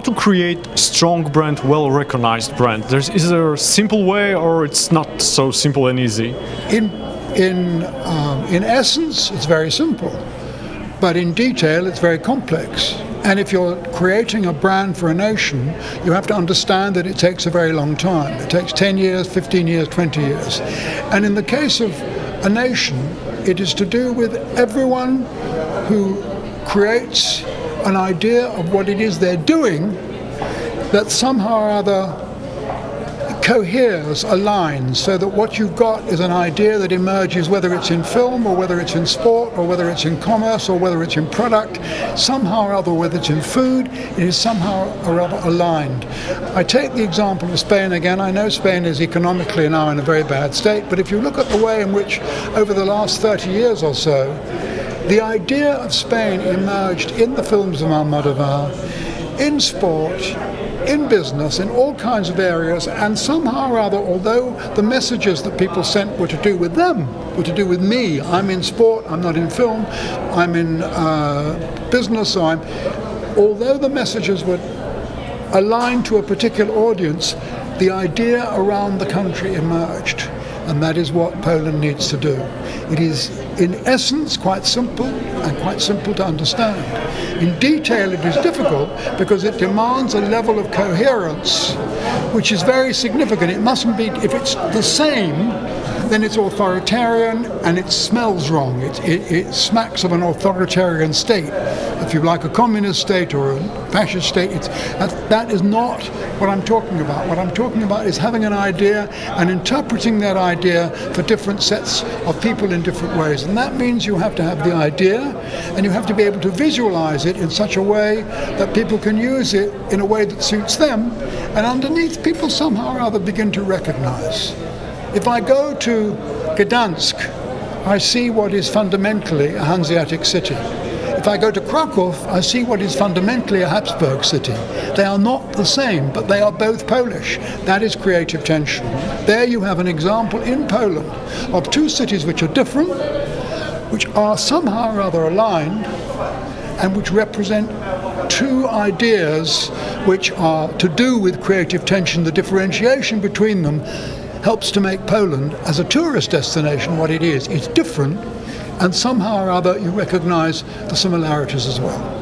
how to create strong brand, well-recognized brand? Is there a simple way, or it's not so simple and easy? In essence, it's very simple, but in detail, it's very complex. And if you're creating a brand for a nation, you have to understand that it takes a very long time. It takes 10 years, 15 years, 20 years. And in the case of a nation, it is to do with everyone who creates an idea of what it is they're doing that somehow or other coheres, aligns, so that what you've got is an idea that emerges, whether it's in film or whether it's in sport or whether it's in commerce or whether it's in product, somehow or other, whether it's in food, it is somehow or other aligned. I take the example of Spain again. I know Spain is economically now in a very bad state, but if you look at the way in which over the last 30 years or so, the idea of Spain emerged in the films of Almodovar, in sport, in business, in all kinds of areas, and somehow or other, although the messages that people sent were to do with them, were to do with me. I'm in sport, I'm not in film, I'm in business, so although the messages were aligned to a particular audience, the idea around the country emerged. And that is what Poland needs to do. It is, in essence, quite simple and quite simple to understand. In detail, it is difficult because it demands a level of coherence which is very significant. It mustn't be, if it's the same, then it's authoritarian and it smells wrong. It smacks of an authoritarian state. If you like a communist state or a fascist state, that is not what I'm talking about. What I'm talking about is having an idea and interpreting that idea for different sets of people in different ways. And that means you have to have the idea and you have to be able to visualize it in such a way that people can use it in a way that suits them, and underneath people somehow or other begin to recognize. If I go to Gdansk, I see what is fundamentally a Hanseatic city. If I go to Krakow, I see what is fundamentally a Habsburg city. They are not the same, but they are both Polish. That is creative tension. There you have an example in Poland of two cities which are different, which are somehow or other aligned, and which represent two ideas which are to do with creative tension. The differentiation between them helps to make Poland, as a tourist destination, what it is. It's different, and somehow or other you recognize the similarities as well.